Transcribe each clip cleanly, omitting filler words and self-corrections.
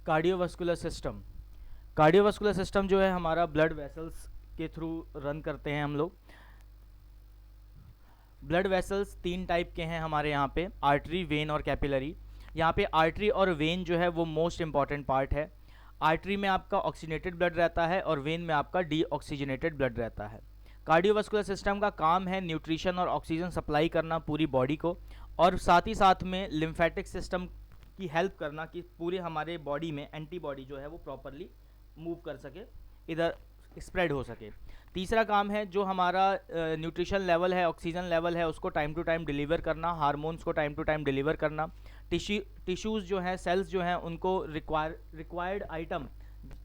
Cardiovascular system. Cardiovascular system जो है हमारा ब्लड वेसल्स के थ्रू रन करते हैं हम लोग। ब्लड वेसल्स तीन टाइप के हैं हमारे यहाँ पे, आर्टरी, वेन और कैपिलरी। यहाँ पे आर्टरी और वेन जो है वो मोस्ट इंपॉर्टेंट पार्ट है। आर्टरी में आपका ऑक्सीजनेटेड ब्लड रहता है और वेन में आपका डीऑक्सीजनेटेड ब्लड रहता है। कार्डियोवास्कुलर सिस्टम का काम है न्यूट्रिशन और ऑक्सीजन सप्लाई करना पूरी बॉडी को, और साथ ही साथ में लिम्फेटिक सिस्टम की हेल्प करना कि पूरे हमारे बॉडी में एंटीबॉडी जो है वो प्रॉपरली मूव कर सके, इधर स्प्रेड हो सके। तीसरा काम है जो हमारा न्यूट्रिशन लेवल है, ऑक्सीजन लेवल है, उसको टाइम टू टाइम डिलीवर करना, हार्मोन्स को टाइम टू टाइम डिलीवर करना, टिश्यूज़ जो हैं, सेल्स जो हैं, उनको रिक्वायर्ड आइटम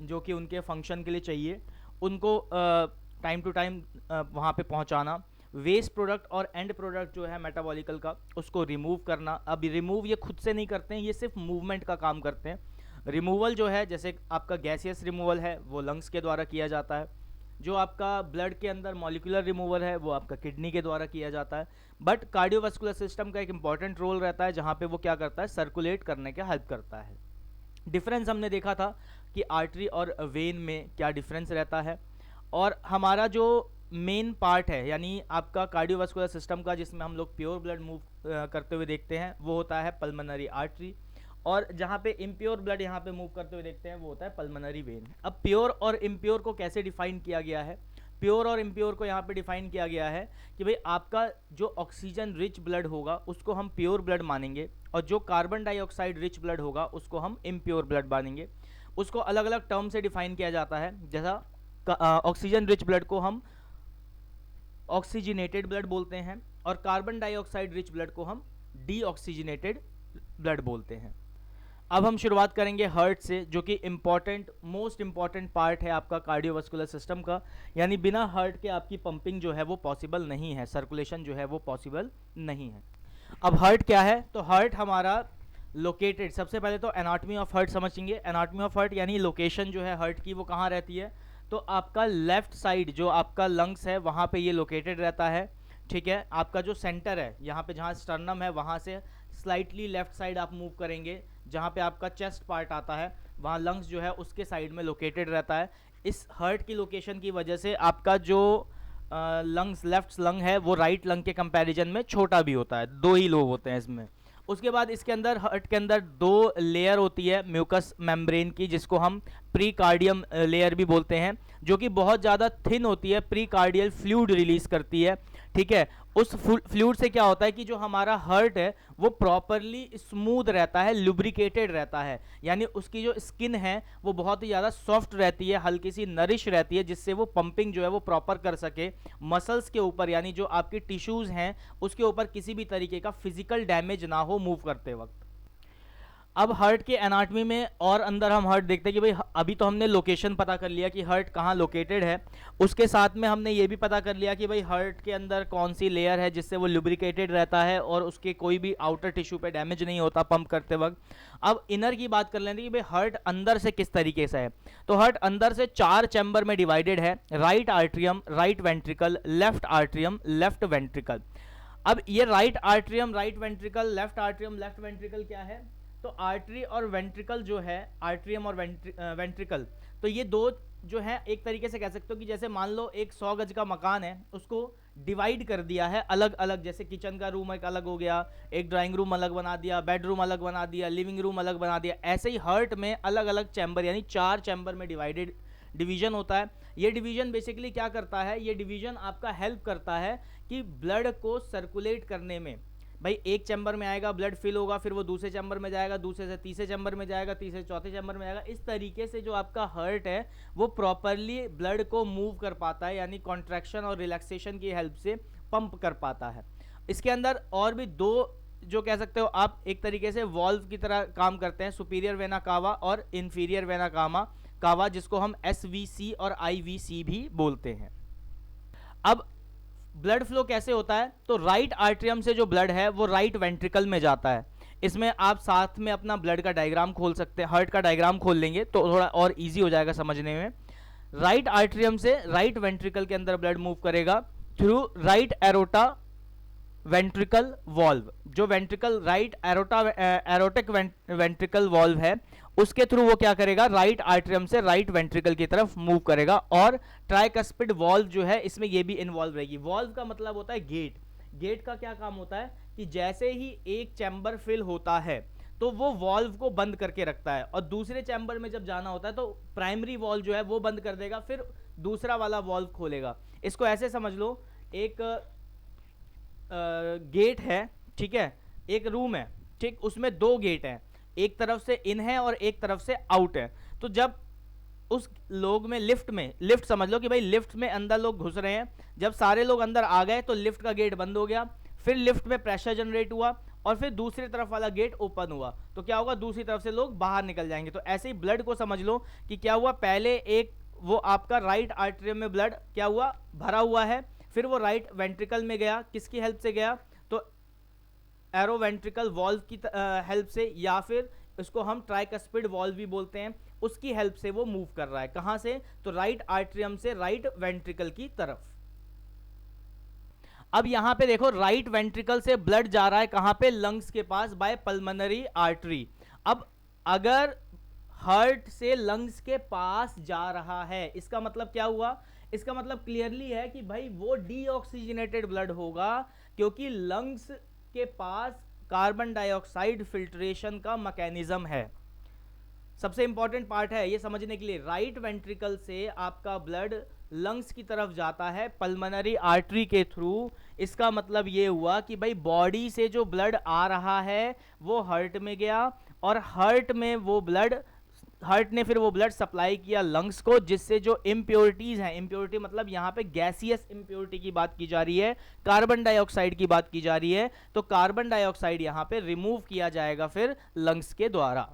जो कि उनके फंक्शन के लिए चाहिए उनको टाइम टू टाइम वहाँ पे पहुँचाना। वेस्ट प्रोडक्ट और एंड प्रोडक्ट जो है मेटाबॉलिकल का, उसको रिमूव करना। अब रिमूव ये खुद से नहीं करते हैं, ये सिर्फ मूवमेंट का काम करते हैं। रिमूवल जो है, जैसे आपका गैसियस रिमूवल है वो लंग्स के द्वारा किया जाता है, जो आपका ब्लड के अंदर मॉलिक्यूलर रिमूवल है वो आपका किडनी के द्वारा किया जाता है। बट कार्डियोवास्कुलर सिस्टम का एक इंपॉर्टेंट रोल रहता है जहाँ पे वो क्या करता है, सर्कुलेट करने के हेल्प करता है। डिफरेंस हमने देखा था कि आर्टरी और वेन में क्या डिफरेंस रहता है। और हमारा जो मेन पार्ट है यानी आपका कार्डियोवास्कुलर सिस्टम का, जिसमें हम लोग प्योर ब्लड मूव करते हुए देखते हैं, वो होता है पल्मोनरी आर्टरी, और जहाँ पे इम्प्योर ब्लड यहाँ पे मूव करते हुए देखते हैं वो होता है पल्मोनरी वेन। अब प्योर और इम्प्योर को कैसे डिफाइन किया गया है? प्योर और इम्प्योर को यहाँ पे डिफाइन किया गया है कि भाई आपका जो ऑक्सीजन रिच ब्लड होगा उसको हम प्योर ब्लड मानेंगे, और जो कार्बन डाइऑक्साइड रिच ब्लड होगा उसको हम इम्प्योर ब्लड मानेंगे। उसको अलग अलग टर्म से डिफाइन किया जाता है, जैसा ऑक्सीजन रिच ब्लड को हम ऑक्सीजनेटेड ब्लड बोलते हैं, और कार्बन डाइऑक्साइड रिच ब्लड को हम डीऑक्सीजनेटेड ब्लड बोलते हैं। अब हम शुरुआत करेंगे हार्ट से, जो कि मोस्ट इंपॉर्टेंट पार्ट है आपका कार्डियोवास्कुलर सिस्टम का। यानी बिना हार्ट के आपकी पंपिंग जो है वो पॉसिबल नहीं है, सर्कुलेशन जो है वो पॉसिबल नहीं है। अब हार्ट क्या है? तो हार्ट हमारा लोकेटेड, सबसे पहले तो एनाटॉमी ऑफ हार्ट समझेंगे। एनाटॉमी ऑफ हार्ट यानी लोकेशन जो है हार्ट की वो कहाँ रहती है, तो आपका लेफ्ट साइड जो आपका लंग्स है वहाँ पे ये लोकेटेड रहता है। ठीक है, आपका जो सेंटर है यहाँ पे जहाँ स्टर्नम है वहाँ से स्लाइटली लेफ्ट साइड आप मूव करेंगे, जहाँ पे आपका चेस्ट पार्ट आता है वहाँ लंग्स जो है उसके साइड में लोकेटेड रहता है। इस हार्ट की लोकेशन की वजह से आपका जो लंग्स, लेफ्ट लंग है वो राइट लंग के कंपैरिजन में छोटा भी होता है, दो ही लोग होते हैं इसमें। उसके बाद इसके अंदर, हार्ट के अंदर दो लेयर होती है म्यूकस मेम्ब्रेन की, जिसको हम प्रीकार्डियम लेयर भी बोलते हैं, जो कि बहुत ज़्यादा थिन होती है, प्रीकार्डियल फ्लूइड रिलीज करती है। ठीक है, उस फ्लूइड से क्या होता है कि जो हमारा हार्ट है वो प्रॉपरली स्मूथ रहता है, लुब्रिकेटेड रहता है, यानी उसकी जो स्किन है वो बहुत ही ज़्यादा सॉफ्ट रहती है, हल्की सी नरिश रहती है, जिससे वो पंपिंग जो है वो प्रॉपर कर सके। मसल्स के ऊपर यानी जो आपकी टिश्यूज़ हैं उसके ऊपर किसी भी तरीके का फिजिकल डैमेज ना हो मूव करते वक्त। अब हार्ट के एनाटॉमी में और अंदर हम हार्ट देखते हैं कि भाई अभी तो हमने लोकेशन पता कर लिया कि हार्ट कहाँ लोकेटेड है, उसके साथ में हमने ये भी पता कर लिया कि भाई हार्ट के अंदर कौन सी लेयर है जिससे वो लुब्रिकेटेड रहता है और उसके कोई भी आउटर टिश्यू पे डैमेज नहीं होता पंप करते वक्त। अब इनर की बात कर लेंगे कि भाई हार्ट अंदर से किस तरीके से है। तो हार्ट अंदर से 4 चैम्बर में डिवाइडेड है, right atrium, right ventricle, left atrium, left ventricle. अब ये right atrium, right ventricle, left atrium, left ventricle क्या है? तो आर्टरी और वेंट्रिकल जो है, आर्ट्रियम और वेंट्रिकल, तो ये दो जो है एक तरीके से कह सकते हो कि जैसे मान लो एक 100 गज का मकान है, उसको डिवाइड कर दिया है अलग अलग, जैसे किचन का रूम एक अलग हो गया, एक ड्राइंग रूम अलग बना दिया, बेडरूम अलग बना दिया, लिविंग रूम अलग बना दिया। ऐसे ही हार्ट में अलग अलग चैम्बर यानी 4 चैम्बर में डिवीजन होता है। ये डिवीजन बेसिकली क्या करता है? ये डिवीजन आपका हेल्प करता है कि ब्लड को सर्कुलेट करने में। भाई एक चैम्बर में आएगा, ब्लड फिल होगा, फिर वो दूसरे चैम्बर में जाएगा, दूसरे से तीसरे चैम्बर में जाएगा, तीसरे चौथे चैम्बर में जाएगा। इस तरीके से जो आपका हार्ट है वो प्रॉपरली ब्लड को मूव कर पाता है, यानी कॉन्ट्रैक्शन और रिलैक्सेशन की हेल्प से पंप कर पाता है। इसके अंदर और भी दो जो कह सकते हो आप एक तरीके से वॉल्व की तरह काम करते हैं, सुपीरियर वेना कावा और इन्फीरियर वेना कावा, जिसको हम SVC और IVC भी बोलते हैं। अब ब्लड फ्लो कैसे होता है? तो राइट आर्ट्रियम से जो ब्लड है वो राइट वेंट्रिकल में जाता है। इसमें आप साथ में अपना ब्लड का डायग्राम खोल सकते हैं, हार्ट का डायग्राम खोल लेंगे तो थोड़ा और इजी हो जाएगा समझने में। राइट आर्ट्रियम से राइट वेंट्रिकल के अंदर ब्लड मूव करेगा through right aorta ventricle valve, जो ventricle right aortic ventricle valve है, उसके थ्रू वो क्या करेगा, राइट आर्टरियम से राइट वेंट्रिकल की तरफ मूव करेगा। और ट्राइकस्पिड वॉल्व जो है इसमें ये भी इन्वॉल्व रहेगी। वॉल्व का मतलब होता है गेट। गेट का क्या काम होता है कि जैसे ही एक चैम्बर फिल होता है तो वो वॉल्व को बंद करके रखता है, और दूसरे चैम्बर में जब जाना होता है तो प्राइमरी वॉल्व जो है वो बंद कर देगा, फिर दूसरा वाला वॉल्व खोलेगा। इसको ऐसे समझ लो, एक गेट है, ठीक है, एक रूम है, ठीक, उसमें दो गेट हैं, एक तरफ से इन है और एक तरफ से आउट है। तो जब उस लोग में लिफ्ट समझ लो कि भाई लिफ्ट में अंदर लोग घुस रहे हैं, जब सारे लोग अंदर आ गए तो लिफ्ट का गेट बंद हो गया, फिर लिफ्ट में प्रेशर जनरेट हुआ और फिर दूसरी तरफ वाला गेट ओपन हुआ, तो क्या होगा, दूसरी तरफ से लोग बाहर निकल जाएंगे। तो ऐसे ही ब्लड को समझ लो कि क्या हुआ, पहले एक वो आपका राइट आर्टरियम में ब्लड क्या हुआ, भरा हुआ है, फिर वो राइट वेंट्रिकल में गया, किसकी हेल्प से गया, तो एरो वेंट्रिकल वॉल्व की हेल्प से, या फिर इसको हम ट्राइकस्पिड वॉल्व भी बोलते हैं, उसकी हेल्प से वो मूव कर रहा है। कहां से, तो राइट आर्टरियम से राइट वेंट्रिकल की तरफ। अब यहां पे देखो, राइट वेंट्रिकल से ब्लड जा रहा है कहां पे, लंग्स के पास, बाय पल्मोनरी आर्टरी। अब अगर हार्ट से लंग्स के पास जा रहा है, इसका मतलब क्या हुआ, इसका मतलब क्लियरली है कि भाई वो डीऑक्सीजनेटेड ब्लड होगा, क्योंकि लंग्स के पास कार्बन डाइऑक्साइड फिल्ट्रेशन का मैकेनिज्म है। सबसे इंपॉर्टेंट पार्ट है ये समझने के लिए, राइट वेंट्रिकल से आपका ब्लड लंग्स की तरफ जाता है पल्मोनरी आर्टरी के थ्रू। इसका मतलब ये हुआ कि भाई बॉडी से जो ब्लड आ रहा है वो हार्ट में गया, और हार्ट में वो ब्लड, हार्ट ने फिर वो ब्लड सप्लाई किया लंग्स को, जिससे जो इम्प्योरिटीज हैं, इम्प्योरिटी मतलब यहाँ पे गैसियस इम्प्योरिटी की बात की जा रही है, कार्बन डाइऑक्साइड की बात की जा रही है, तो कार्बन डाइऑक्साइड यहाँ पे रिमूव किया जाएगा फिर लंग्स के द्वारा।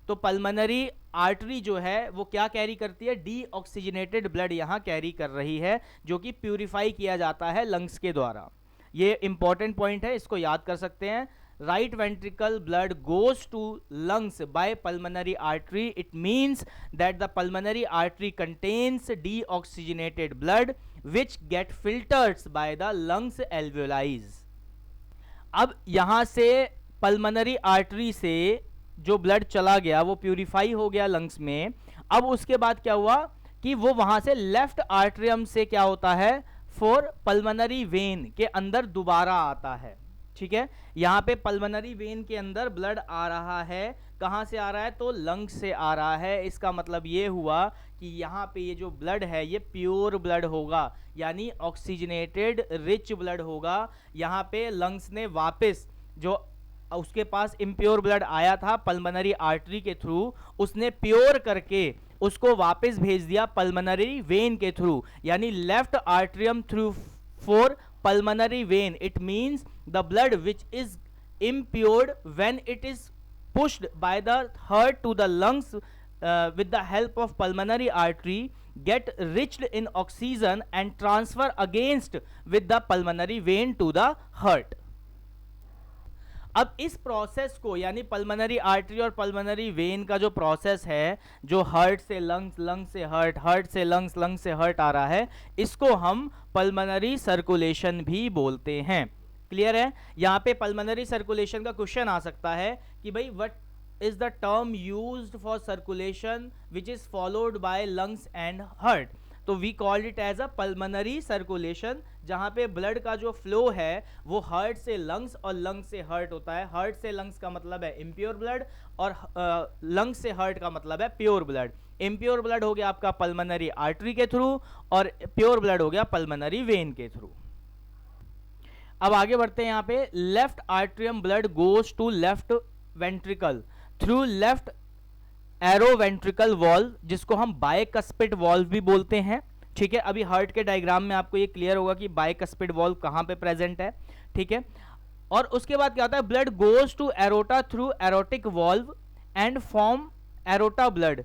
तो पल्मोनरी आर्टरी जो है वो क्या कैरी करती है, डीऑक्सीजनेटेड ब्लड यहाँ कैरी कर रही है, जो कि प्यूरिफाई किया जाता है लंग्स के द्वारा। ये इंपॉर्टेंट पॉइंट है, इसको याद कर सकते हैं। right ventricle blood goes to lungs by pulmonary artery. It means that the pulmonary artery contains deoxygenated blood which get filtered by the lungs alveoli. अब यहां से पल्मोनरी आर्टरी से जो ब्लड चला गया वो प्यूरिफाई हो गया लंग्स में। अब उसके बाद क्या हुआ कि वो वहां से लेफ्ट आर्टरियम से क्या होता है, फॉर पल्मोनरी वेन के अंदर दोबारा आता है। ठीक है, यहाँ पे पल्मोनरी वेन के अंदर ब्लड आ रहा है, कहाँ से आ रहा है, तो लंग्स से आ रहा है। इसका मतलब ये हुआ कि यहाँ पे ये जो ब्लड है ये प्योर ब्लड होगा, यानी ऑक्सीजनेटेड रिच ब्लड होगा। यहाँ पे लंग्स ने वापस जो उसके पास इम्प्योर ब्लड आया था पल्मोनरी आर्टरी के थ्रू, उसने प्योर करके उसको वापस भेज दिया पल्मोनरी वेन के थ्रू, यानी left atrium through for pulmonary vein. It means the blood which is impaired when it is pushed by the heart to the lungs with the help of pulmonary artery get enriched in oxygen and transfer against with the pulmonary vein to the heart. अब इस process को, यानी pulmonary artery और pulmonary vein का जो process है, जो heart से लंग्स, लंग्स से हार्ट, हार्ट से लंग्स, लंग्स से हार्ट आ रहा है, इसको हम पल्मोनरी सर्कुलेशन भी बोलते हैं। क्लियर है? यहाँ पे पल्मोनरी सर्कुलेशन का क्वेश्चन आ सकता है कि भाई what is the term used for circulation which is followed by lungs and heart. तो we called it as a pulmonary circulation, जहां पे ब्लड का जो फ्लो है वो हार्ट से लंग्स और लंग्स से हार्ट होता है। हार्ट से लंग्स का मतलब है इम्प्योर ब्लड, और लंग्स से हार्ट का मतलब है प्योर ब्लड। इम्प्योर ब्लड हो गया आपका पल्मोनरी आर्टरी के थ्रू, और प्योर ब्लड हो गया पल्मोनरी वेन के थ्रू। अब आगे बढ़ते हैं। यहाँ पे left atrium blood goes to left ventricle through left atrio ventricle valve, जिसको हम बाइकस्पिड वॉल्व भी बोलते हैं। ठीक है, अभी हार्ट के डायग्राम में आपको ये क्लियर होगा कि बाइकस्पिड वॉल्व कहां पे प्रेजेंट है। ठीक है, और उसके बाद क्या होता है, blood goes to aorta through aortic valve and form aorta blood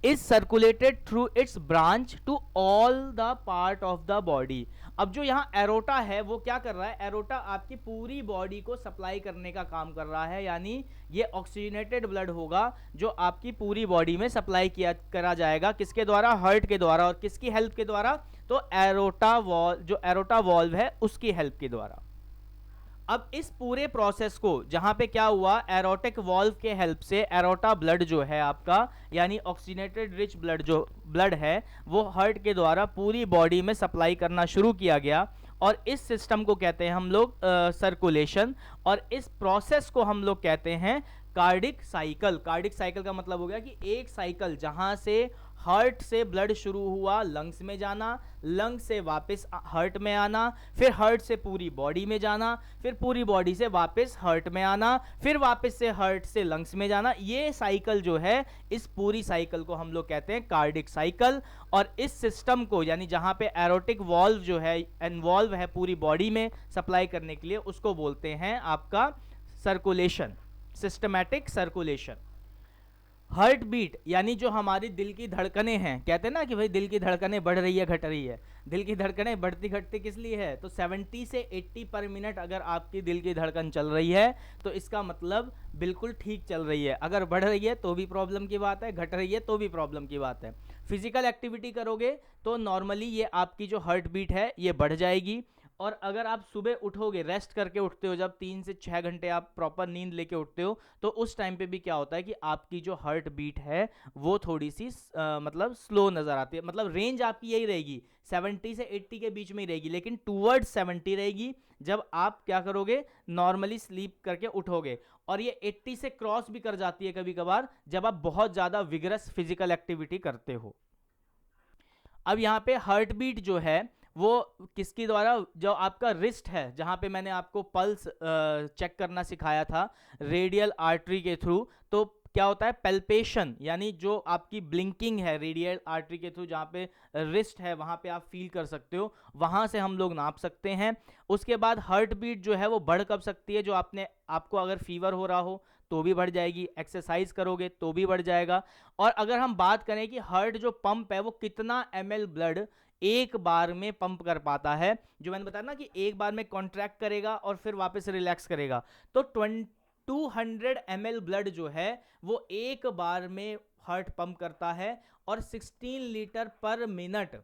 is circulated through its branch to all the part of the body. अब जो यहाँ एरोटा है वो क्या कर रहा है, एरोटा आपकी पूरी बॉडी को सप्लाई करने का काम कर रहा है, यानी ये ऑक्सीजनेटेड ब्लड होगा जो आपकी पूरी बॉडी में सप्लाई करा जाएगा, किसके द्वारा, हार्ट के द्वारा। और किसकी हेल्प के द्वारा, तो एरोटा वॉल्व, जो एरोटा वॉल्व है उसकी हेल्प के द्वारा। अब इस पूरे प्रोसेस को जहां पे क्या हुआ, एरोटिक वॉल्व के हेल्प से एरोटा ब्लड जो है आपका, यानी ऑक्सीजनेटेड रिच ब्लड जो ब्लड है वो हार्ट के द्वारा पूरी बॉडी में सप्लाई करना शुरू किया गया। और इस सिस्टम को कहते हैं हम लोग सर्कुलेशन, और इस प्रोसेस को हम लोग कहते हैं कार्डिक साइकिल। कार्डिक साइकिल का मतलब हो गया कि एक साइकिल जहां से हार्ट से ब्लड शुरू हुआ लंग्स में जाना, लंग्स से वापस हार्ट में आना, फिर हार्ट से पूरी बॉडी में जाना, फिर पूरी बॉडी से वापस हार्ट में आना, फिर वापस से हार्ट से लंग्स में जाना। ये साइकिल जो है, इस पूरी साइकिल को हम लोग कहते हैं कार्डिक साइकिल। और इस सिस्टम को, यानी जहां पे एरोटिक वॉल्व जो है इन्वॉल्व है पूरी बॉडी में सप्लाई करने के लिए, उसको बोलते हैं आपका circulation, systematic circulation. Heart beat यानी जो हमारी दिल की धड़कनें हैं, कहते हैं ना कि भाई दिल की धड़कनें बढ़ रही है घट रही है, दिल की धड़कनें बढ़ती घटती किस लिए है, तो 70 से 80 पर मिनट अगर आपकी दिल की धड़कन चल रही है तो इसका मतलब बिल्कुल ठीक चल रही है। अगर बढ़ रही है तो भी प्रॉब्लम की बात है, घट रही है तो भी प्रॉब्लम की बात है। फिजिकल एक्टिविटी करोगे तो नॉर्मली ये आपकी जो हार्ट बीट है ये बढ़ जाएगी। और अगर आप सुबह उठोगे, रेस्ट करके उठते हो, जब 3 से 6 घंटे आप प्रॉपर नींद लेके उठते हो, तो उस टाइम पे भी क्या होता है कि आपकी जो हार्ट बीट है वो थोड़ी सी मतलब स्लो नज़र आती है। मतलब रेंज आपकी यही रहेगी, 70 से 80 के बीच में ही रहेगी, लेकिन टूवर्ड्स 70 रहेगी जब आप क्या करोगे, नॉर्मली स्लीप करके उठोगे। और ये 80 से क्रॉस भी कर जाती है कभी कभार जब आप बहुत ज़्यादा विगरस फिजिकल एक्टिविटी करते हो। अब यहाँ पे हार्ट बीट जो है वो किसके द्वारा, जो आपका रिस्ट है जहां पे मैंने आपको पल्स चेक करना सिखाया था रेडियल आर्टरी के थ्रू, तो क्या होता है पेल्पेशन, यानी जो आपकी ब्लिंकिंग है रेडियल आर्टरी के थ्रू, जहाँ पे रिस्ट है वहाँ पे आप फील कर सकते हो, वहाँ से हम लोग नाप सकते हैं। उसके बाद हार्ट बीट जो है वो बढ़ कब सकती है, जो आपको अगर फीवर हो रहा हो तो भी बढ़ जाएगी, एक्सरसाइज करोगे तो भी बढ़ जाएगा। और अगर हम बात करें कि हार्ट जो पंप है वो कितना ml ब्लड एक बार में पंप कर पाता है, जो मैंने बताया ना कि एक बार में कॉन्ट्रैक्ट करेगा और फिर वापस रिलैक्स करेगा, तो 200 ml ब्लड जो है वो एक बार में हार्ट पंप करता है, और 16 लीटर पर मिनट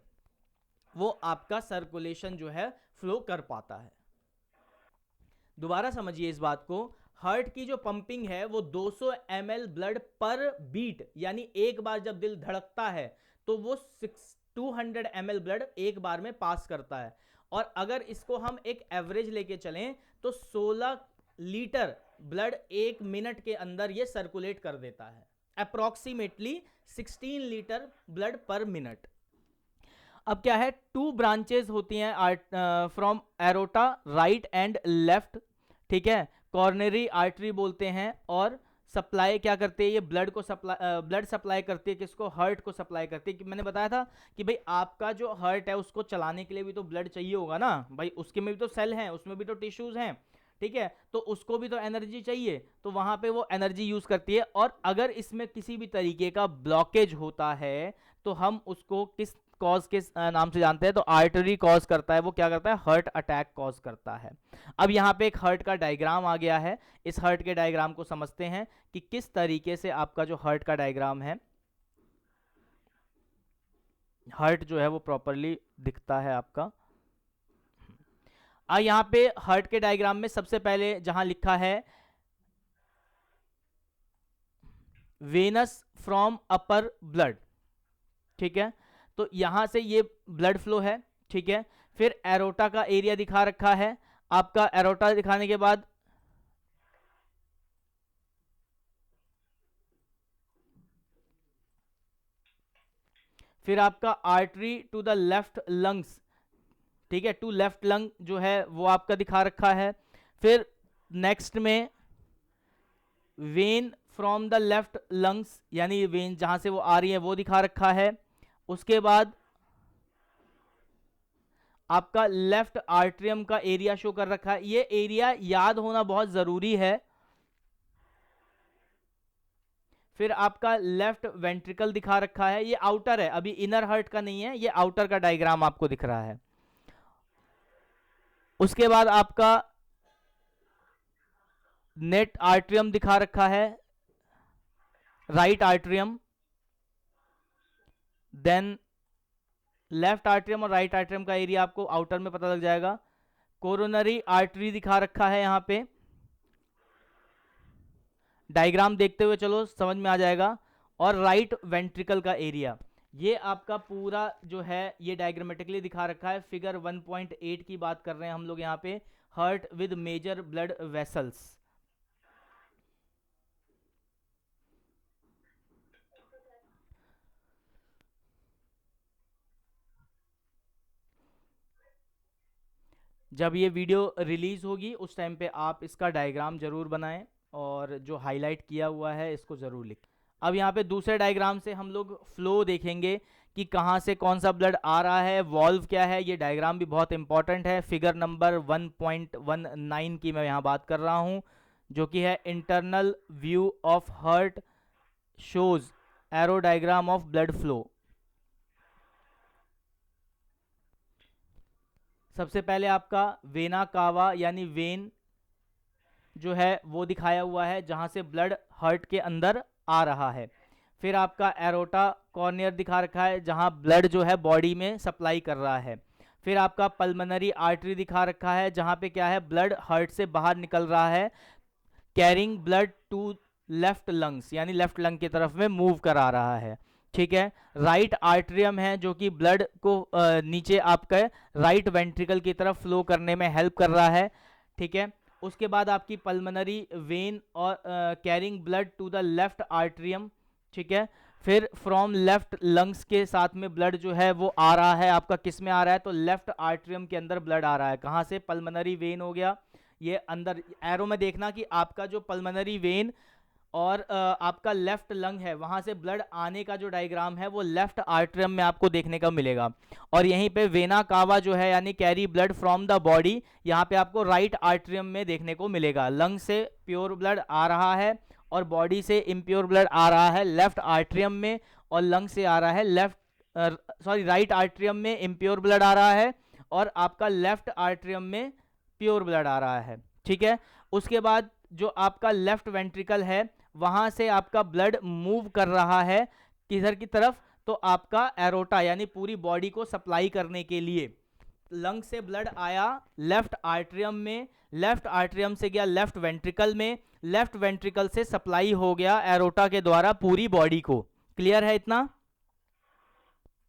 वो आपका सर्कुलेशन जो है फ्लो कर पाता है। दोबारा समझिए इस बात को, हार्ट की जो पंपिंग है वो 200 ml ब्लड पर बीट, यानी एक बार जब दिल धड़कता है तो वो 200 ml ब्लड एक बार में पास करता है। और अगर इसको हम एक एवरेज लेके चलें तो 16 लीटर ब्लड एक मिनट के अंदर ये सर्कुलेट कर देता है, अप्रोक्सीमेटली 16 लीटर ब्लड पर मिनट। अब क्या है, 2 ब्रांचेस होती हैं from aorta, right and left, ठीक है, कॉर्नरी आर्टरी बोलते हैं। और सप्लाई क्या करती है, ये ब्लड सप्लाई करती है किसको, हार्ट को सप्लाई करती है। कि मैंने बताया था कि भाई आपका जो हार्ट है उसको चलाने के लिए भी तो ब्लड चाहिए होगा ना भाई, उसके में भी तो सेल हैं, उसमें भी तो टिश्यूज हैं, ठीक है, तो उसको भी तो एनर्जी चाहिए, तो वहां पे वो एनर्जी यूज करती है। और अगर इसमें किसी भी तरीके का ब्लॉकेज होता है तो हम उसको किस कॉज के नाम से जानते हैं, तो आर्टरी कॉज करता है, वो क्या करता है, हार्ट अटैक कॉज करता है। अब यहाँ पे एक हार्ट का डायग्राम आ गया है, इस हार्ट के डायग्राम को समझते हैं कि किस तरीके से आपका जो हार्ट का डायग्राम है, हार्ट जो है वो प्रॉपरली दिखता है आपका। यहाँ पे हार्ट के डायग्राम में सबसे पहले जहां लिखा है वेनस फ्रॉम अपर ब्लड, ठीक है, तो यहां से ये ब्लड फ्लो है, ठीक है। फिर एरोटा का एरिया दिखा रखा है आपका, एरोटा दिखाने के बाद फिर आपका artery to the left lungs, ठीक है, टू लेफ्ट लंग जो है वो आपका दिखा रखा है। फिर नेक्स्ट में when from the left lungs, यानी वेन जहां से वो आ रही है वो दिखा रखा है। उसके बाद आपका लेफ्ट आर्ट्रियम का एरिया शो कर रखा है, ये एरिया याद होना बहुत जरूरी है। फिर आपका लेफ्ट वेंट्रिकल दिखा रखा है, ये आउटर है, अभी इनर हार्ट का नहीं है, ये आउटर का डायग्राम आपको दिख रहा है। उसके बाद आपका नेट आर्ट्रियम दिखा रखा है, right atrium, then left atrium और राइट आर्ट्रियम का एरिया आपको आउटर में पता लग जाएगा। कोरोनरी आर्टरी दिखा रखा है यहाँ पे, डायग्राम देखते हुए चलो समझ में आ जाएगा। और राइट वेंट्रिकल का एरिया, ये आपका पूरा जो है ये डायग्रामेटिकली दिखा रखा है। फिगर 1.8 की बात कर रहे हैं हम लोग यहाँ पे, heart with major blood vessels. जब ये वीडियो रिलीज होगी उस टाइम पे आप इसका डायग्राम जरूर बनाएं और जो हाईलाइट किया हुआ है इसको जरूर लिखें। अब यहाँ पे दूसरे डायग्राम से हम लोग फ्लो देखेंगे कि कहाँ से कौन सा ब्लड आ रहा है, वॉल्व क्या है। ये डायग्राम भी बहुत इंपॉर्टेंट है। फिगर नंबर 1.19 की मैं यहाँ बात कर रहा हूँ, जो कि है internal view of heart shows arrow diagram of blood flow. सबसे पहले आपका वेना कावा यानी वेन जो है वो दिखाया हुआ है, जहां से ब्लड हार्ट के अंदर आ रहा है। फिर आपका एरोटा कॉर्नियर दिखा रखा है, जहां ब्लड जो है बॉडी में सप्लाई कर रहा है। फिर आपका पल्मोनरी आर्टरी दिखा रखा है, जहां पे क्या है, ब्लड हार्ट से बाहर निकल रहा है, carrying blood to left lungs, यानी लेफ्ट लंग की तरफ में मूव करा रहा है। ठीक है। राइट आर्टरियम है जो कि ब्लड को नीचे आपके राइट वेंट्रिकल की तरफ फ्लो करने में हेल्प कर रहा है। ठीक है। उसके बाद आपकी पल्मोनरी वेन और carrying blood to the left atrium. ठीक है। फिर फ्रॉम लेफ्ट लंग्स के साथ में ब्लड जो है वो आ रहा है आपका, किस में आ रहा है, तो लेफ्ट आर्टरियम के अंदर ब्लड आ रहा है। कहाँ से, पल्मोनरी वेन हो गया ये अंदर। एरो में देखना कि आपका जो पल्मोनरी वेन और आपका लेफ्ट लंग है, वहां से ब्लड आने का जो डायग्राम है वो लेफ्ट आर्टरियम में आपको देखने का मिलेगा। और यहीं पे वेना कावा जो है यानी carry blood from the body, यहाँ पे आपको राइट आर्टरियम में देखने को मिलेगा। लंग से प्योर ब्लड आ रहा है और बॉडी से इम्प्योर ब्लड आ रहा है लेफ्ट आर्टरियम में, और लंग से आ रहा है राइट आर्टरियम में इम्प्योर ब्लड आ रहा है और आपका लेफ्ट आर्टरियम में प्योर ब्लड आ रहा है। ठीक है। उसके बाद जो आपका लेफ्ट वेंट्रिकल है, वहां से आपका ब्लड मूव कर रहा है किधर की तरफ, तो आपका एरोटा यानी पूरी बॉडी को सप्लाई करने के लिए। लंग से ब्लड आया लेफ्ट आर्टरियम में, लेफ्ट आर्टरियम से गया लेफ्ट वेंट्रिकल में, लेफ्ट वेंट्रिकल से सप्लाई हो गया एरोटा के द्वारा पूरी बॉडी को। क्लियर है इतना?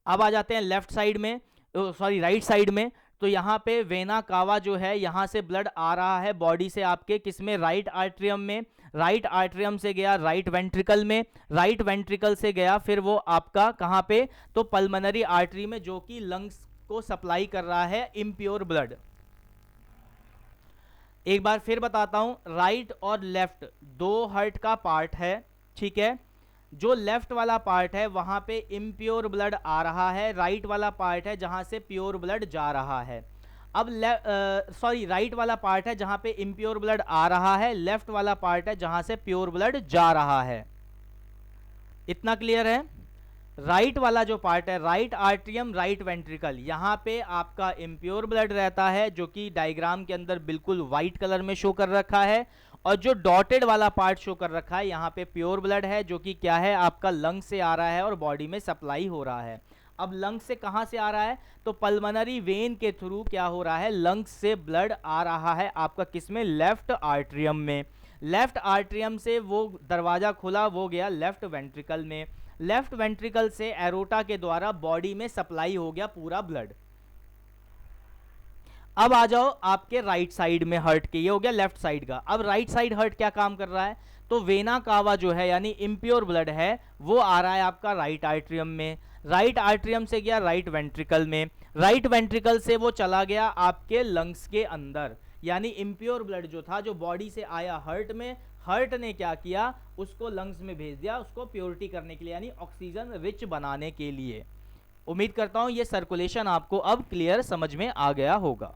अब आ जाते हैं लेफ्ट साइड में, राइट साइड में। तो यहाँ पे वेना कावा जो है, यहाँ से ब्लड आ रहा है बॉडी से आपके, किसमें, राइट आर्टरियम में। राइट आर्टरियम से गया राइट वेंट्रिकल में, राइट वेंट्रिकल से गया फिर वो आपका कहाँ पे, तो पल्मोनरी आर्टरी में, जो कि लंग्स को सप्लाई कर रहा है इम्प्योर ब्लड। एक बार फिर बताता हूं, राइट और लेफ्ट दो हार्ट का पार्ट है। ठीक है। जो लेफ्ट वाला पार्ट है वहां पे इम्प्योर ब्लड आ रहा है, राइट वाला पार्ट है जहां से प्योर ब्लड जा रहा है। अब राइट वाला पार्ट है जहां पे इम्प्योर ब्लड आ रहा है, लेफ्ट वाला पार्ट है जहां से प्योर ब्लड जा रहा है। इतना क्लियर है? राइट वाला जो पार्ट है, राइट आर्टरियम राइट वेंट्रिकल, यहाँ पे आपका इम्प्योर ब्लड रहता है, जो कि डायग्राम के अंदर बिल्कुल व्हाइट कलर में शो कर रखा है। और जो डॉटेड वाला पार्ट शो कर रखा है, यहाँ पे प्योर ब्लड है, जो कि क्या है, आपका लंग से आ रहा है और बॉडी में सप्लाई हो रहा है। अब लंग से कहाँ से आ रहा है, तो पल्मोनरी वेन के थ्रू क्या हो रहा है, लंग्स से ब्लड आ रहा है आपका किसमें, लेफ्ट आर्टरियम में। लेफ्ट आर्टरियम से वो दरवाजा खुला, वो गया लेफ्ट वेंट्रिकल में। लेफ्ट वेंट्रिकल से एरोटा के द्वारा बॉडी में सप्लाई हो गया पूरा ब्लड। अब आ जाओ आपके राइट साइड में हार्ट के, ये हो गया लेफ्ट साइड का। अब राइट साइड हार्ट क्या काम कर रहा है, तो वेना कावा जो है यानी इम्प्योर ब्लड है, वो आ रहा है आपका राइट आर्टरियम में। राइट आर्टरियम से गया राइट वेंट्रिकल में, राइट वेंट्रिकल से वो चला गया आपके लंग्स के अंदर, यानी इम्प्योर ब्लड जो था, जो बॉडी से आया हार्ट में, हार्ट ने क्या किया, उसको लंग्स में भेज दिया, उसको प्योरिटी करने के लिए, यानी ऑक्सीजन रिच बनाने के लिए। उम्मीद करता हूं ये सर्कुलेशन आपको अब क्लियर समझ में आ गया होगा।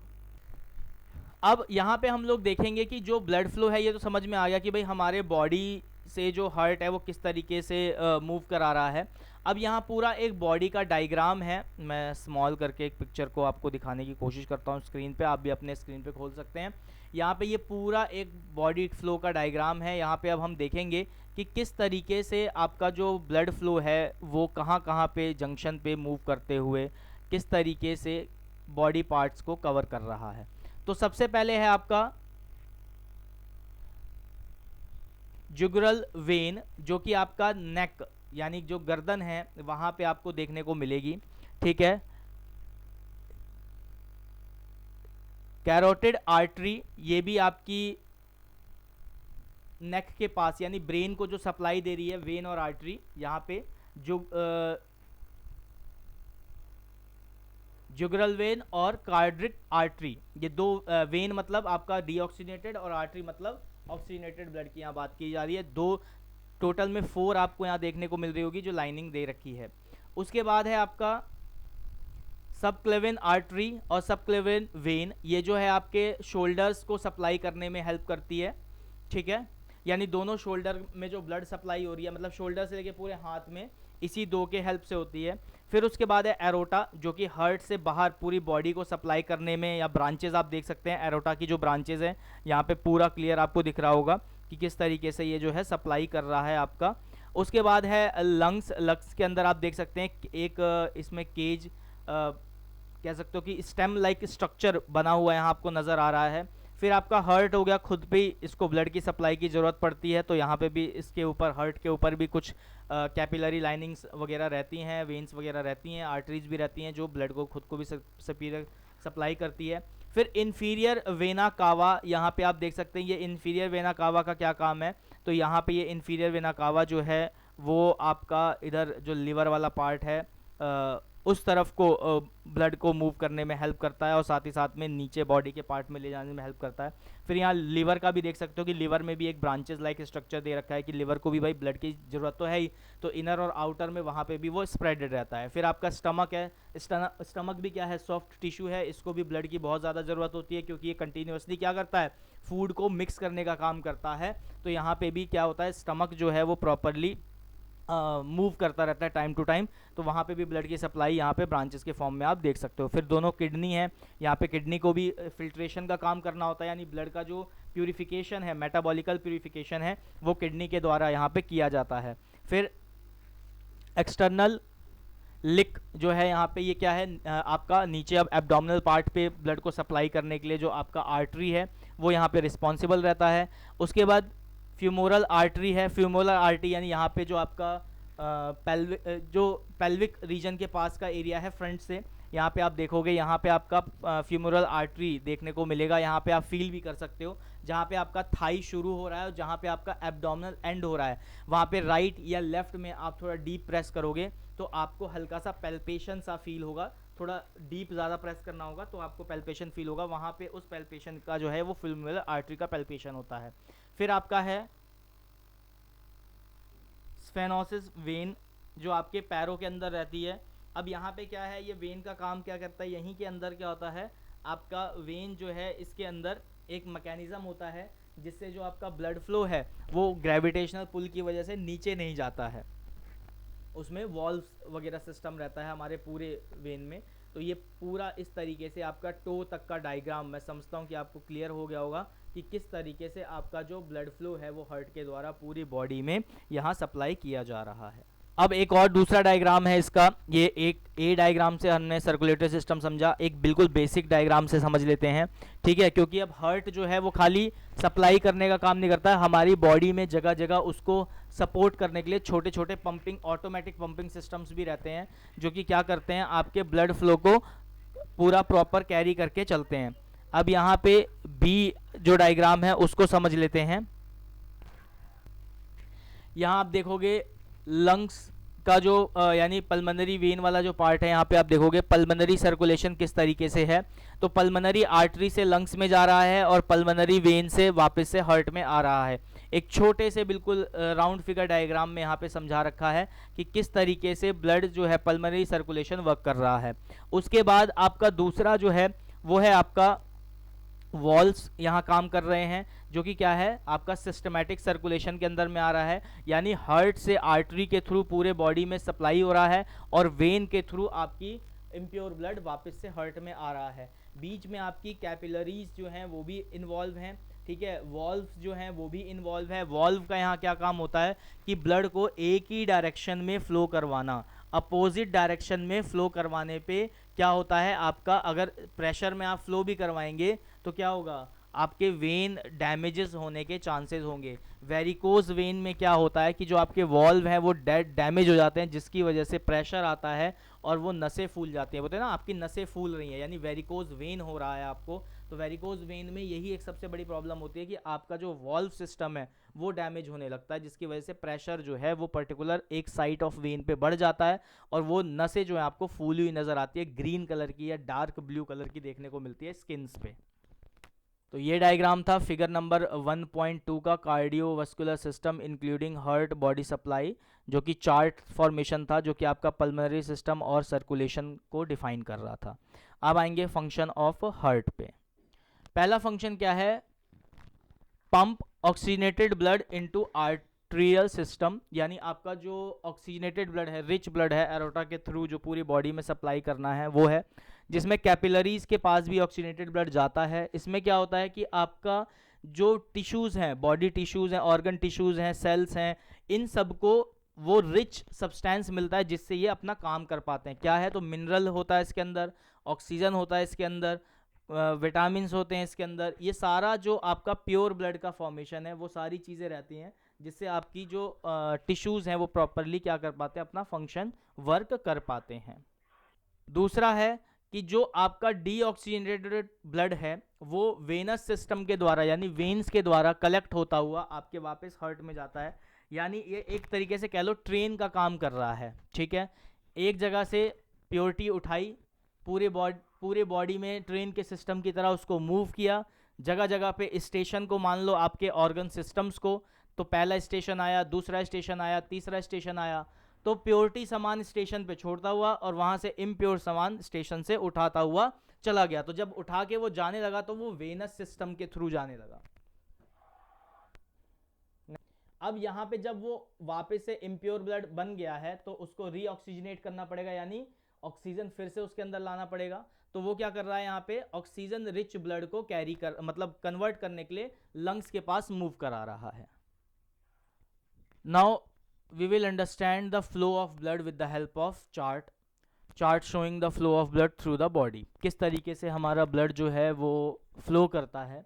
अब यहाँ पे हम लोग देखेंगे कि जो ब्लड फ्लो है, ये तो समझ में आ गया कि भाई हमारे बॉडी से जो हार्ट है वो किस तरीके से मूव करा रहा है। अब यहाँ पूरा एक बॉडी का डायग्राम है, मैं स्मॉल करके एक पिक्चर को आपको दिखाने की कोशिश करता हूँ स्क्रीन पे, आप भी अपने स्क्रीन पे खोल सकते हैं। यहाँ पे ये पूरा एक बॉडी फ्लो का डायग्राम है। यहाँ पे अब हम देखेंगे कि किस तरीके से आपका जो ब्लड फ्लो है वो कहाँ पे जंक्शन पे मूव करते हुए किस तरीके से बॉडी पार्ट्स को कवर कर रहा है। तो सबसे पहले है आपका जुगुरल वेन, जो कि आपका नेक यानी जो गर्दन है वहां पे आपको देखने को मिलेगी, ठीक है। कैरोटिड आर्टरी, ये भी आपकी नेक के पास यानी ब्रेन को जो सप्लाई दे रही है, वेन और आर्टरी यहाँ पे जो जुगरल वेन और कार्डिक आर्टरी, ये दो वेन मतलब आपका डीऑक्सीनेटेड और आर्टरी मतलब ऑक्सीनेटेड ब्लड की यहाँ बात की जा रही है। दो टोटल में 4 आपको यहाँ देखने को मिल रही होगी जो लाइनिंग दे रखी है। उसके बाद है आपका सबक्लेविन आर्टरी और सबक्लेविन वेन, ये जो है आपके शोल्डर्स को सप्लाई करने में हेल्प करती है, ठीक है। यानी दोनों शोल्डर में जो ब्लड सप्लाई हो रही है, मतलब शोल्डर से लेके पूरे हाथ में, इसी दो के हेल्प से होती है। फिर उसके बाद है एरोटा, जो कि हार्ट से बाहर पूरी बॉडी को सप्लाई करने में, या ब्रांचेज आप देख सकते हैं एरोटा की जो ब्रांचेज हैं यहाँ पे पूरा क्लियर आपको दिख रहा होगा कि किस तरीके से ये जो है सप्लाई कर रहा है आपका। उसके बाद है लंग्स, लंग्स के अंदर आप देख सकते हैं एक इसमें केज कह सकते हो कि स्टेम लाइक स्ट्रक्चर बना हुआ यहाँ आपको नज़र आ रहा है। फिर आपका हार्ट हो गया, खुद पे इसको ब्लड की सप्लाई की ज़रूरत पड़ती है, तो यहाँ पे भी इसके ऊपर हार्ट के ऊपर भी कुछ कैपिलरी लाइनिंग्स वगैरह रहती हैं, वेन्स वगैरह रहती हैं, आर्टरीज भी रहती हैं जो ब्लड को खुद को भी सप्लाई करती है। फिर इन्फीरियर वेना कावा, यहाँ पे आप देख सकते हैं ये इन्फीरियर वेना कावा का क्या काम है। तो यहाँ पे ये इन्फीरियर वेना कावा जो है वो आपका इधर जो लीवर वाला पार्ट है उस तरफ को ब्लड को मूव करने में हेल्प करता है और साथ ही साथ में नीचे बॉडी के पार्ट में ले जाने में हेल्प करता है। फिर यहाँ लीवर का भी देख सकते हो कि लीवर में भी एक ब्रांचेस लाइक स्ट्रक्चर दे रखा है कि लीवर को भी भाई ब्लड की ज़रूरत तो है ही, तो इनर और आउटर में वहाँ पे भी वो स्प्रेडेड रहता है। फिर आपका स्टमक है, स्टमक भी क्या है, सॉफ्ट टिश्यू है, इसको भी ब्लड की बहुत ज़्यादा ज़रूरत होती है क्योंकि ये कंटिन्यूसली क्या करता है, फूड को मिक्स करने का काम करता है। तो यहाँ पे भी क्या होता है, स्टमक जो है वो प्रॉपरली मूव करता रहता है टाइम टू टाइम, तो वहाँ पे भी ब्लड की सप्लाई यहाँ पे ब्रांचेस के फॉर्म में आप देख सकते हो। फिर दोनों किडनी है, यहाँ पे किडनी को भी फिल्ट्रेशन का काम करना होता है, यानी ब्लड का जो प्यूरिफिकेशन है, मेटाबॉलिकल प्यूरिफिकेशन है, वो किडनी के द्वारा यहाँ पे किया जाता है। फिर एक्सटर्नल लिक जो है यहाँ पे, ये क्या है आपका नीचे अब एब्डोमिनल पार्ट पे ब्लड को सप्लाई करने के लिए जो आपका आर्टरी है वो यहाँ पे रिस्पॉन्सिबल रहता है। उसके बाद फ्यूमोरल आर्टरी है, फ्यूमोरल आर्टरी यानी यहाँ पे जो आपका पेल्विक रीजन के पास का एरिया है फ्रंट से, यहाँ पे आप देखोगे यहाँ पे आपका फ्यूमोरल आर्टरी देखने को मिलेगा। यहाँ पे आप फील भी कर सकते हो जहाँ पे आपका थाई शुरू हो रहा है और जहाँ पे आपका एब्डोमिनल एंड हो रहा है, वहाँ पे राइट या लेफ्ट में आप थोड़ा डीप प्रेस करोगे तो आपको हल्का सा पैल्पेशन सा फील होगा, थोड़ा डीप ज़्यादा प्रेस करना होगा तो आपको पैल्पेशन फील होगा, वहाँ पे उस पैल्पेशन का जो है वो फ्यूमोरल आर्टरी का पैल्पेशन होता है। फिर आपका है स्फेनोसिस वेन, जो आपके पैरों के अंदर रहती है। अब यहाँ पे क्या है, ये वेन का काम क्या करता है, यहीं के अंदर क्या होता है, आपका वेन जो है इसके अंदर एक मैकेनिज्म होता है जिससे जो आपका ब्लड फ्लो है वो ग्रेविटेशनल पुल की वजह से नीचे नहीं जाता है, उसमें वॉल्व्स वगैरह सिस्टम रहता है हमारे पूरे वेन में। तो ये पूरा इस तरीके से आपका टो तक का डायग्राम मैं समझता हूँ कि आपको क्लियर हो गया होगा कि किस तरीके से आपका जो ब्लड फ्लो है वो हार्ट के द्वारा पूरी बॉडी में यहाँ सप्लाई किया जा रहा है। अब एक और दूसरा डायग्राम है इसका, ये एक ए डायग्राम से हमने सर्कुलेटरी सिस्टम समझा, एक बिल्कुल बेसिक डायग्राम से समझ लेते हैं, ठीक है। क्योंकि अब हार्ट जो है वो खाली सप्लाई करने का काम नहीं करता है, हमारी बॉडी में जगह जगह उसको सपोर्ट करने के लिए छोटे छोटे पंपिंग ऑटोमेटिक पंपिंग सिस्टम्स भी रहते हैं जो कि क्या करते हैं, आपके ब्लड फ्लो को पूरा प्रॉपर कैरी करके चलते हैं। अब यहाँ पे बी जो डायग्राम है उसको समझ लेते हैं। यहाँ आप देखोगे लंग्स का जो यानी पल्मनरी वेन वाला जो पार्ट है, यहाँ पे आप देखोगे पल्मनरी सर्कुलेशन किस तरीके से है। तो पल्मनरी आर्टरी से लंग्स में जा रहा है और पल्मनरी वेन से वापस से हार्ट में आ रहा है। एक छोटे से बिल्कुल राउंड फिगर डायग्राम में यहाँ पे समझा रखा है कि किस तरीके से ब्लड जो है पल्मनरी सर्कुलेशन वर्क कर रहा है। उसके बाद आपका दूसरा जो है वो है आपका वॉल्व्स यहाँ काम कर रहे हैं, जो कि क्या है आपका सिस्टमैटिक सर्कुलेशन के अंदर में आ रहा है, यानी हार्ट से आर्टरी के थ्रू पूरे बॉडी में सप्लाई हो रहा है और वेन के थ्रू आपकी इम्प्योर ब्लड वापस से हार्ट में आ रहा है। बीच में आपकी कैपिलरीज जो हैं वो भी इन्वॉल्व हैं, ठीक है, वॉल्व्स जो हैं वो भी इन्वॉल्व है। वॉल्व का यहाँ क्या काम होता है कि ब्लड को एक ही डायरेक्शन में फ्लो करवाना, अपोजिट डायरेक्शन में फ्लो करवाने पे क्या होता है आपका, अगर प्रेशर में आप फ्लो भी करवाएंगे तो क्या होगा, आपके वेन डैमेजेस होने के चांसेस होंगे। वेरिकोज वेन में क्या होता है कि जो आपके वॉल्व हैं वो डैमेज हो जाते हैं, जिसकी वजह से प्रेशर आता है और वो नसें फूल जाती हैं। बोलते हैं ना आपकी नसें फूल रही हैं, यानी वेरिकोज वेन हो रहा है आपको। तो वेरिकोज वेन में यही एक सबसे बड़ी प्रॉब्लम होती है कि आपका जो वॉल्व सिस्टम है वो डैमेज होने लगता है, जिसकी वजह से प्रेशर जो है वो पर्टिकुलर एक साइड ऑफ वेन पे बढ़ जाता है और वो नसें जो है आपको फूली हुई नज़र आती है, ग्रीन कलर की या डार्क ब्लू कलर की देखने को मिलती है स्किन्स पे। तो ये डायग्राम था फिगर नंबर 1.2 का, cardiovascular system including heart body supply, जो कि चार्ट फॉर्मेशन था, जो कि आपका पल्मोनरी सिस्टम और सर्कुलेशन को डिफाइन कर रहा था। अब आएंगे फंक्शन ऑफ हार्ट पे। पहला फंक्शन क्या है, pump oxygenated blood into arterial system, यानी आपका जो ऑक्सीजनेटेड ब्लड है, रिच ब्लड है, एरोटा के थ्रू जो पूरी बॉडी में सप्लाई करना है वो है, जिसमें कैपिलरीज के पास भी ऑक्सीजनेटेड ब्लड जाता है। इसमें क्या होता है कि आपका जो टिश्यूज़ हैं, बॉडी टिश्यूज़ हैं, ऑर्गन टिश्यूज़ हैं, सेल्स हैं, इन सबको वो रिच सब्सटेंस मिलता है जिससे ये अपना काम कर पाते हैं। क्या है, तो मिनरल होता है इसके अंदर, ऑक्सीजन होता है इसके अंदर, विटामिन्स होते हैं इसके अंदर। ये सारा जो आपका प्योर ब्लड का फॉर्मेशन है वो सारी चीज़ें रहती हैं जिससे आपकी जो टिश्यूज़ हैं वो प्रॉपरली क्या कर पाते हैं, अपना फंक्शन वर्क कर पाते हैं। दूसरा है कि जो आपका डीऑक्सीजनेटेड ब्लड है वो वेनस सिस्टम के द्वारा, यानी वेन्स के द्वारा कलेक्ट होता हुआ आपके वापस हार्ट में जाता है। यानी ये एक तरीके से कह लो ट्रेन का काम कर रहा है, ठीक है। एक जगह से प्योरिटी उठाई, पूरे बॉडी में ट्रेन के सिस्टम की तरह उसको मूव किया, जगह जगह पे स्टेशन को मान लो आपके ऑर्गन सिस्टम्स को, तो पहला स्टेशन आया, दूसरा स्टेशन आया, तीसरा स्टेशन आया, तो प्योरिटी सामान स्टेशन पे छोड़ता हुआ और वहां से इम्प्योर सामान स्टेशन से उठाता हुआ चला गया। तो जब उठा के वो जाने लगा तो वो वेनस सिस्टम के थ्रू जाने लगा। अब यहाँ पे जब वो वापस से इम्प्योर ब्लड बन गया है तो उसको रीऑक्सीजनेट करना पड़ेगा, यानी ऑक्सीजन फिर से उसके अंदर लाना पड़ेगा। तो वो क्या कर रहा है, यहाँ पे ऑक्सीजन रिच ब्लड को कैरी कर, मतलब कन्वर्ट करने के लिए लंग्स के पास मूव करा रहा है। Now we will understand the flow of blood with the help of chart showing the flow of blood through the body। किस तरीके से हमारा ब्लड जो है वो फ्लो करता है।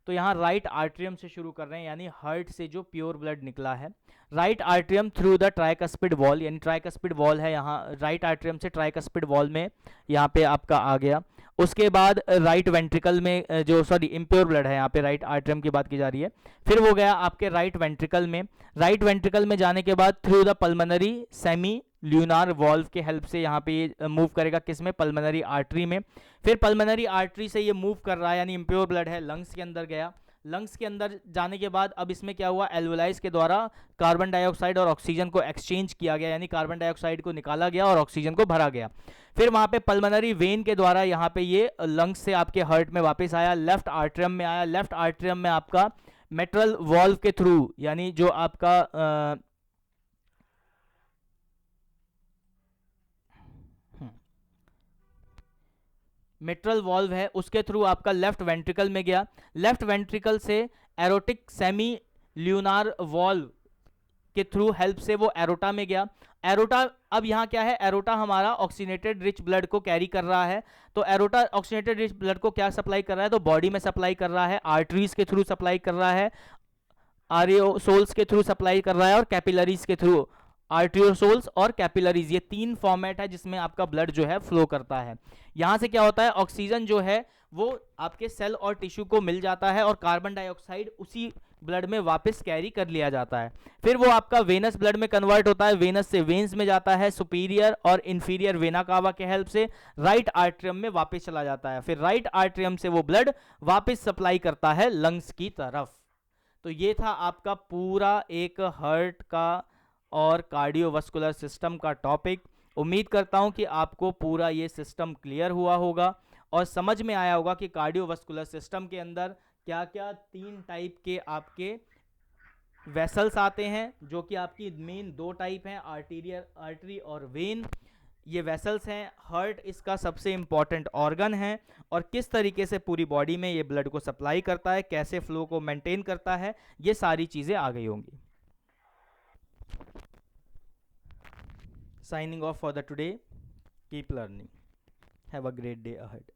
तो यहाँ राइट आर्ट्रियम से शुरू कर रहे हैं, यानी हार्ट से जो प्योर ब्लड निकला है, right atrium through the tricuspid wall, यानी ट्राइकस्पिड वॉल है यहाँ, राइट आर्ट्रियम से ट्राइकस्पिड वॉल में यहाँ पे आपका आ गया। उसके बाद राइट वेंट्रिकल में जो इम्प्योर ब्लड है, यहाँ पे राइट आर्ट्रियम की बात की जा रही है, फिर वो गया आपके राइट वेंट्रिकल में। राइट वेंट्रिकल में जाने के बाद through the pulmonary semi lunar valve के हेल्प से यहाँ पे ये मूव करेगा, किसमें, पल्मोनरी आर्टरी में। फिर पल्मोनरी आर्टरी से ये मूव कर रहा है, यानी इम्प्योर ब्लड है, लंग्स के अंदर गया। लंग्स के अंदर जाने के बाद अब इसमें क्या हुआ, एल्वोलाइज के द्वारा कार्बन डाइऑक्साइड और ऑक्सीजन को एक्सचेंज किया गया, यानी कार्बन डाइऑक्साइड को निकाला गया और ऑक्सीजन को भरा गया। फिर वहाँ पे पल्मोनरी वेन के द्वारा यहाँ पे ये लंग्स से आपके हार्ट में वापस आया, लेफ्ट आर्ट्रियम में आया। लेफ्ट आर्ट्रियम में आपका मेट्रल वॉल्व के थ्रू, यानी जो आपका मेट्रल वॉल्व है उसके थ्रू आपका लेफ्ट वेंट्रिकल में गया। लेफ्ट वेंट्रिकल से एरोटिक सेमी ल्यूनार वॉल्व के थ्रू हेल्प से वो एरोटा में गया। एरोटा, अब यहाँ क्या है, एरोटा हमारा ऑक्सीजनेटेड रिच ब्लड को कैरी कर रहा है। तो एरोटा ऑक्सीजनेटेड रिच ब्लड को क्या सप्लाई कर रहा है, तो बॉडी में सप्लाई कर रहा है, आर्टरीज के थ्रू सप्लाई कर रहा है, आरियोसोल्स के थ्रू सप्लाई कर रहा है और कैपिलरीज के थ्रू, आर्टियोसोल्स और कैपिलरीज, ये तीन फॉर्मेट है जिसमें आपका ब्लड जो है फ्लो करता है। यहां से क्या होता है, ऑक्सीजन जो है वो आपके सेल और टिश्यू को मिल जाता है और कार्बन डाइऑक्साइड उसी ब्लड में वापस कैरी कर लिया जाता है। फिर वो आपका वेनस ब्लड में कन्वर्ट होता है, वेनस से वेन्स में जाता है, सुपीरियर और इंफीरियर वेना कावा के हेल्प से राइट आर्ट्रियम में वापस चला जाता है। फिर राइट आर्ट्रियम से वो ब्लड वापस सप्लाई करता है लंग्स की तरफ। तो ये था आपका पूरा एक हार्ट का और कार्डियोवास्कुलर सिस्टम का टॉपिक। उम्मीद करता हूं कि आपको पूरा ये सिस्टम क्लियर हुआ होगा और समझ में आया होगा कि कार्डियोवास्कुलर सिस्टम के अंदर क्या क्या तीन टाइप के आपके वेसल्स आते हैं, जो कि आपकी मेन दो टाइप हैं, आर्टरी और वेन। ये वेसल्स हैं, हार्ट इसका सबसे इंपॉर्टेंट ऑर्गन है और किस तरीके से पूरी बॉडी में ये ब्लड को सप्लाई करता है, कैसे फ्लो को मेंटेन करता है, ये सारी चीज़ें आ गई होंगी। Signing off for the today. Keep learning. Have a great day ahead.